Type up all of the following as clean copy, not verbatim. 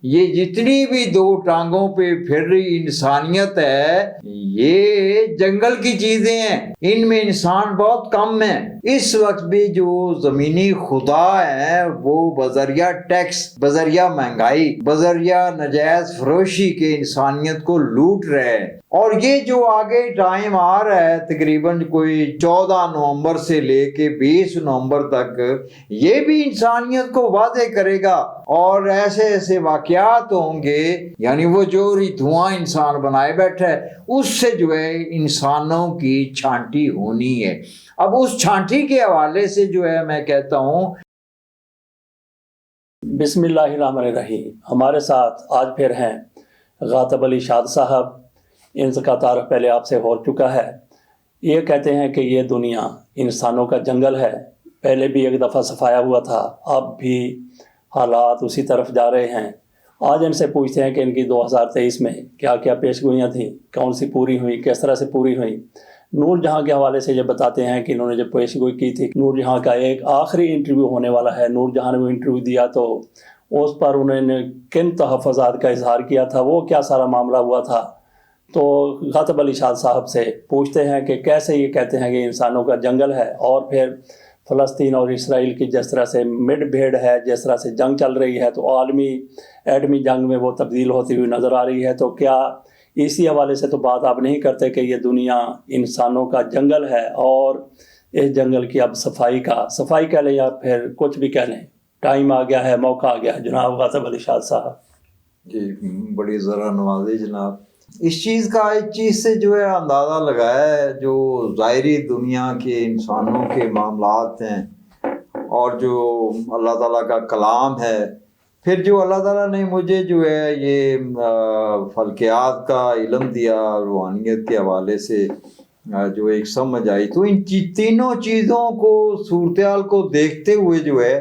یہ جتنی بھی دو ٹانگوں پہ پھر رہی انسانیت ہے یہ جنگل کی چیزیں ہیں، ان میں انسان بہت کم ہے۔ اس وقت بھی جو زمینی خدا ہیں وہ بذریعہ ٹیکس، بذریعہ مہنگائی، بذریعہ نجائز فروشی کے انسانیت کو لوٹ رہے ہیں۔ اور یہ جو آگے ٹائم آ رہا ہے تقریباً کوئی 14 نومبر سے لے کے 20 نومبر تک، یہ بھی انسانیت کو واضح کرے گا اور ایسے ایسے واقعات ہوں گے، یعنی وہ جوہری دھواں انسان بنائے بیٹھا ہے اس سے جو ہے انسانوں کی چھانٹی ہونی ہے۔ اب اس چھانٹی کے حوالے سے جو ہے میں کہتا ہوں بسم اللہ الرحمن الرحیم۔ ہمارے ساتھ آج پھر ہیں غاطب علی شاد صاحب، ان کا تعارف پہلے آپ سے ہو چکا ہے۔ یہ کہتے ہیں کہ یہ دنیا انسانوں کا جنگل ہے، پہلے بھی ایک دفعہ صفایا ہوا تھا، اب بھی حالات اسی طرف جا رہے ہیں۔ آج ان سے پوچھتے ہیں کہ ان کی 2023 میں کیا کیا پیش گوئیاں تھیں، کون سی پوری ہوئیں، کس طرح سے پوری ہوئیں۔ نور جہاں کے حوالے سے یہ بتاتے ہیں کہ انہوں نے جو پیش گوئی کی تھی، نور جہاں کا ایک آخری انٹرویو ہونے والا ہے، نور جہاں نے وہ انٹرویو دیا تو اس پر انہوں نے کن تحفظات کا اظہار کیا تھا، وہ کیا سارا معاملہ ہوا تھا۔ تو غاطب علی شاد صاحب سے پوچھتے ہیں کہ کیسے یہ کہتے ہیں کہ انسانوں کا جنگل ہے، اور پھر فلسطین اور اسرائیل کی جس طرح سے مڈ بھیڑ ہے، جس طرح سے جنگ چل رہی ہے تو عالمی ایٹمی جنگ میں وہ تبدیل ہوتی ہوئی نظر آ رہی ہے، تو کیا اسی حوالے سے تو بات آپ نہیں کرتے کہ یہ دنیا انسانوں کا جنگل ہے اور اس جنگل کی اب صفائی کہہ لیں یا پھر کچھ بھی کہہ لیں، ٹائم آ گیا ہے، موقع آ گیا ہے۔ جناب غاطب علی شاد صاحب جی بڑی ذرا نوازی جناب۔ اس چیز کا ایک چیز سے جو ہے اندازہ لگایا ہے، جو ظاہری دنیا کے انسانوں کے معاملات ہیں اور جو اللہ تعالیٰ کا کلام ہے، پھر جو اللہ تعالیٰ نے مجھے جو ہے یہ فلکیات کا علم دیا روحانیت کے حوالے سے جو ایک سمجھ آئی، تو ان تینوں چیزوں کو صورتحال کو دیکھتے ہوئے جو ہے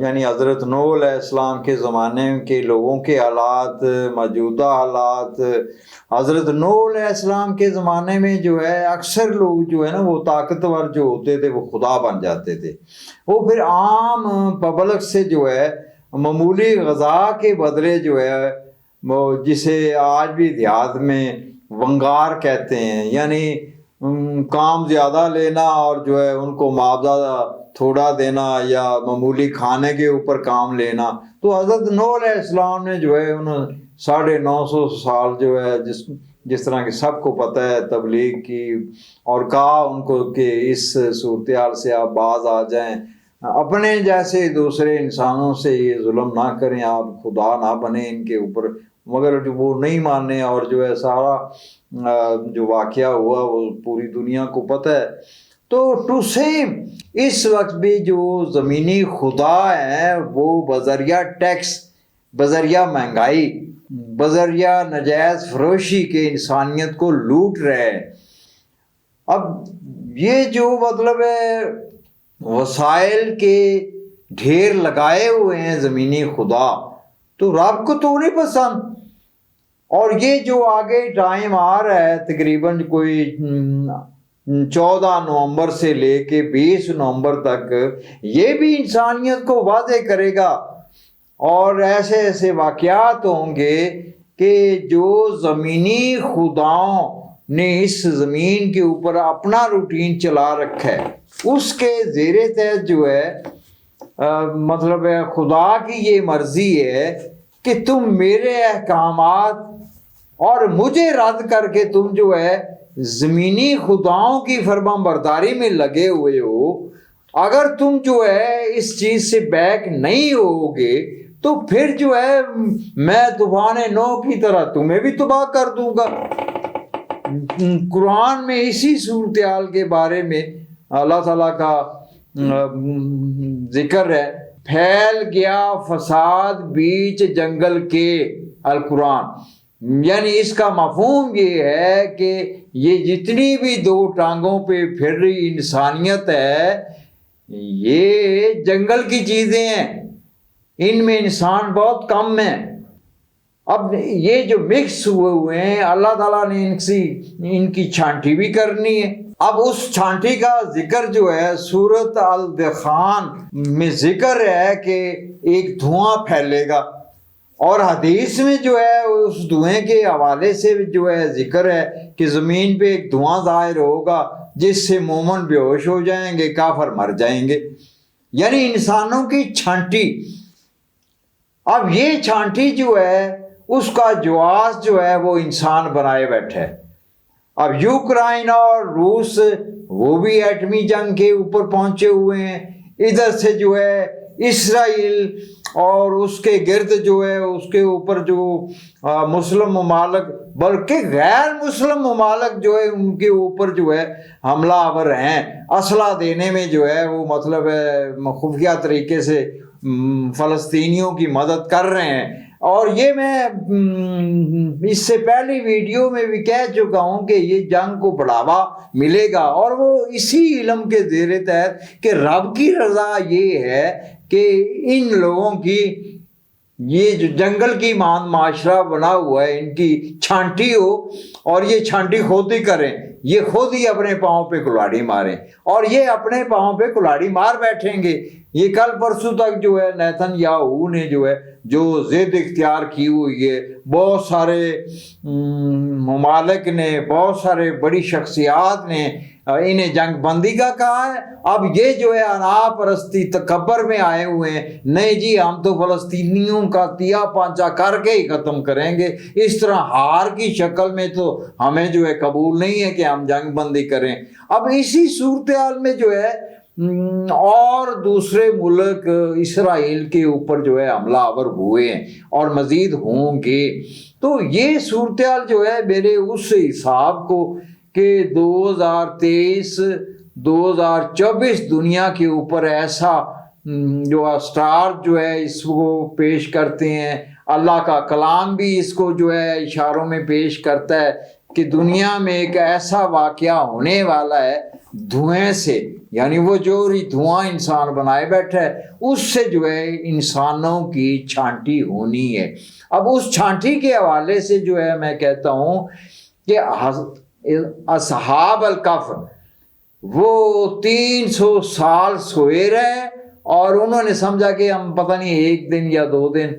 یعنی حضرت نوح علیہ السلام کے زمانے کے لوگوں کے حالات، موجودہ حالات، حضرت نوح علیہ السلام کے زمانے میں جو ہے اکثر لوگ جو ہے نا وہ طاقتور جو ہوتے تھے وہ خدا بن جاتے تھے، وہ پھر عام پبلک سے جو ہے معمولی غذا کے بدلے جو ہے جسے آج بھی دیہات میں ونگار کہتے ہیں، یعنی کام زیادہ لینا اور جو ہے ان کو معاوضہ تھوڑا دینا یا معمولی کھانے کے اوپر کام لینا۔ تو حضرت نوح علیہ السلام نے جو ہے انہوں 950 سال جو ہے جس طرح کہ سب کو پتہ ہے تبلیغ کی، اور کہا ان کو کہ اس صورتحال سے آپ باز آ جائیں، اپنے جیسے دوسرے انسانوں سے یہ ظلم نہ کریں، آپ خدا نہ بنیں ان کے اوپر، مگر جو وہ نہیں مانے اور جو ہے سارا جو واقعہ ہوا وہ پوری دنیا کو پتہ ہے۔ تو ٹو سیم اس وقت بھی جو زمینی خدا ہیں وہ بذریعہ ٹیکس، بذریعہ مہنگائی، بذریعہ نجائز فروشی کے انسانیت کو لوٹ رہے ہیں۔ اب یہ جو مطلب ہے وسائل کے ڈھیر لگائے ہوئے ہیں زمینی خدا، تو رب کو تو نہیں پسند۔ اور یہ جو آگے ٹائم آ رہا ہے تقریباً کوئی 14 نومبر سے لے کے 20 نومبر تک، یہ بھی انسانیت کو واضح کرے گا اور ایسے ایسے واقعات ہوں گے کہ جو زمینی خداؤں نے اس زمین کے اوپر اپنا روٹین چلا رکھا ہے اس کے زیر تحت جو ہے مطلب ہے خدا کی یہ مرضی ہے کہ تم میرے احکامات اور مجھے رد کر کے تم جو ہے زمینی خداؤں کی فرما برداری میں لگے ہوئے ہو۔ اگر تم جو ہے اس چیز سے بیک نہیں ہوگے تو پھر جو ہے میں طوفان نوح کی طرح تمہیں بھی تباہ کر دوں گا۔ قرآن میں اسی صورتحال کے بارے میں اللہ تعالیٰ کا ذکر ہے، پھیل گیا فساد بیچ جنگل کے، القرآن، یعنی اس کا مفہوم یہ ہے کہ یہ جتنی بھی دو ٹانگوں پہ پھر رہی انسانیت ہے یہ جنگل کی چیزیں ہیں، ان میں انسان بہت کم ہیں۔ اب یہ جو مکس ہوئے ہیں اللہ تعالیٰ نے ان کی چھانٹی بھی کرنی ہے۔ اب اس چھانٹی کا ذکر جو ہے سورۃ الدخان میں ذکر ہے کہ ایک دھواں پھیلے گا، اور حدیث میں جو ہے اس دھوئیں کے حوالے سے جو ہے ذکر ہے کہ زمین پہ ایک دھواں ظاہر ہوگا جس سے مومن بے ہوش ہو جائیں گے، کافر مر جائیں گے، یعنی انسانوں کی چھانٹی۔ اب یہ چھانٹی جو ہے اس کا جواز جو ہے وہ انسان بنائے بیٹھا ہے۔ اب یوکرائن اور روس وہ بھی ایٹمی جنگ کے اوپر پہنچے ہوئے ہیں، ادھر سے جو ہے اسرائیل اور اس کے گرد جو ہے اس کے اوپر جو مسلم ممالک بلکہ غیر مسلم ممالک جو ہے ان کے اوپر جو ہے حملہ آور ہیں، اسلحہ دینے میں جو ہے وہ مطلب خفیہ طریقے سے فلسطینیوں کی مدد کر رہے ہیں۔ اور یہ میں اس سے پہلی ویڈیو میں بھی کہہ چکا ہوں کہ یہ جنگ کو بڑھاوا ملے گا، اور وہ اسی علم کے زیر تحت کہ رب کی رضا یہ ہے کہ ان لوگوں کی یہ جو جنگل کی مان معاشرہ بنا ہوا ہے ان کی چھانٹی ہو، اور یہ چھانٹی خود ہی کریں، یہ خود ہی اپنے پاؤں پہ کلاڑی ماریں، اور یہ اپنے پاؤں پہ کلاڑی مار بیٹھیں گے۔ یہ کل پرسوں تک جو ہے نیتن یاہو نے جو ہے جو ضد اختیار کی ہوئی ہے، بہت سارے ممالک نے، بہت سارے بڑی شخصیات نے انہیں جنگ بندی کا کہا ہے۔ اب یہ جو ہے انا پرستی تکبر میں آئے ہوئے ہیں، نہیں جی ہم تو فلسطینیوں کا تیا پانچا کر کے ہی ختم کریں گے، اس طرح ہار کی شکل میں تو ہمیں جو ہے قبول نہیں ہے کہ ہم جنگ بندی کریں۔ اب اسی صورتحال میں جو ہے اور دوسرے ملک اسرائیل کے اوپر جو ہے حملہ آور ہوئے ہیں اور مزید ہوں گے، تو یہ صورتحال جو ہے میرے اس حساب کو کہ 2023 2024 دنیا کے اوپر ایسا جو اسٹار جو ہے اس کو پیش کرتے ہیں، اللہ کا کلام بھی اس کو جو ہے اشاروں میں پیش کرتا ہے کہ دنیا میں ایک ایسا واقعہ ہونے والا ہے دھوئیں سے، یعنی وہ جو دھواں انسان بنائے بیٹھا ہے اس سے جو ہے انسانوں کی چھانٹی ہونی ہے۔ اب اس چھانٹی کے حوالے سے جو ہے میں کہتا ہوں کہ اصحاب الکہف وہ 300 سال سوئے رہے اور انہوں نے سمجھا کہ ہم پتہ نہیں 1 دن یا 2 دن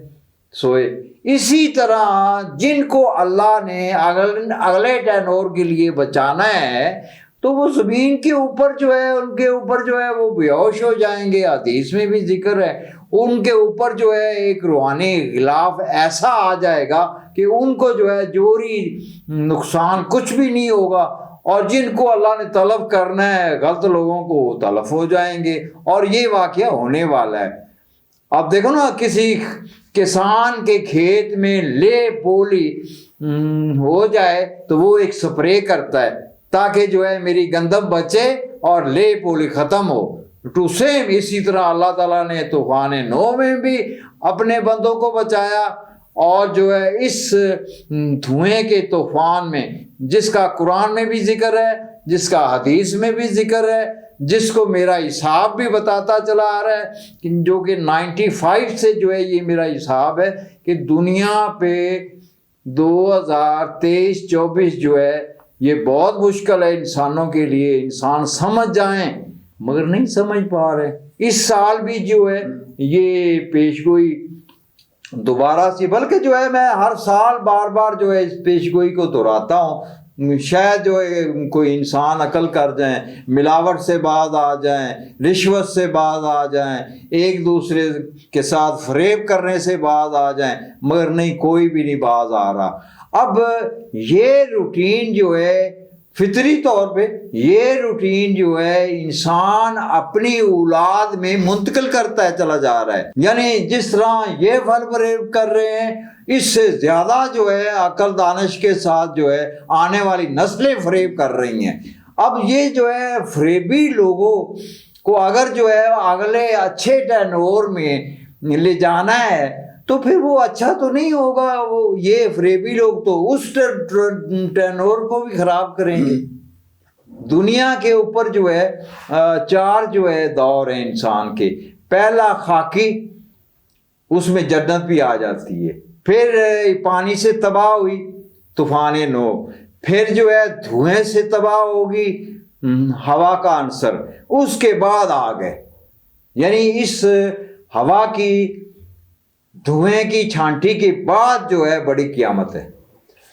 سوئے۔ اسی طرح جن کو اللہ نے اگلے ٹینور کے لیے بچانا ہے تو وہ زمین کے اوپر جو ہے ان کے اوپر جو ہے وہ بے ہوش ہو جائیں گے، حدیث میں بھی ذکر ہے، ان کے اوپر جو ہے ایک روحانی غلاف ایسا آ جائے گا کہ ان کو جو ہے جوہری نقصان کچھ بھی نہیں ہوگا، اور جن کو اللہ نے طلب کرنا ہے غلط لوگوں کو وہ طلب ہو جائیں گے، اور یہ واقعہ ہونے والا ہے۔ اب دیکھو نا کسی کسان کے کھیت میں لے پولی ہو جائے تو وہ ایک سپرے کرتا ہے تاکہ جو ہے میری گندم بچے اور لے پولی ختم ہو۔ ٹو سیم اسی طرح اللہ تعالیٰ نے طوفان نوح میں بھی اپنے بندوں کو بچایا، اور جو ہے اس دھوئیں کے طوفان میں جس کا قرآن میں بھی ذکر ہے، جس کا حدیث میں بھی ذکر ہے، جس کو میرا حساب بھی بتاتا چلا آ رہا ہے جو کہ 95 سے جو ہے یہ میرا حساب ہے کہ دنیا پہ 2023-24 جو ہے یہ بہت مشکل ہے انسانوں کے لیے، انسان سمجھ جائیں مگر نہیں سمجھ پا رہے۔ اس سال بھی جو ہے یہ پیشگوئی دوبارہ سے، بلکہ جو ہے میں ہر سال بار بار جو ہے اس پیشگوئی کو دہراتا ہوں، شاید جو ہے کوئی انسان عقل کر جائیں، ملاوٹ سے باز آ جائیں، رشوت سے باز آ جائیں، ایک دوسرے کے ساتھ فریب کرنے سے باز آ جائیں، مگر نہیں کوئی بھی نہیں باز آ رہا۔ اب یہ روٹین جو ہے فطری طور پہ یہ روٹین جو ہے انسان اپنی اولاد میں منتقل کرتا ہے چلا جا رہا ہے، یعنی جس طرح یہ پھل فریب کر رہے ہیں اس سے زیادہ جو ہے عقل دانش کے ساتھ جو ہے آنے والی نسلیں فریب کر رہی ہیں۔ اب یہ جو ہے فریبی لوگوں کو اگر جو ہے اگلے اچھے ٹینور میں لے جانا ہے تو پھر وہ اچھا تو نہیں ہوگا، وہ یہ فریبی لوگ تو اس ٹینور کو بھی خراب کریں گے۔ دنیا کے اوپر جو ہے 4 جو ہے دور ہیں انسان کے، پہلا خاکی، اس میں جنت بھی آ جاتی ہے، پھر پانی سے تباہ ہوئی طوفان نوح، پھر جو ہے دھوئیں سے تباہ ہوگی ہوا کا عنصر، اس کے بعد آ گئے، یعنی اس ہوا کی دھوئیں کی چھانٹی کے بعد جو ہے بڑی قیامت ہے.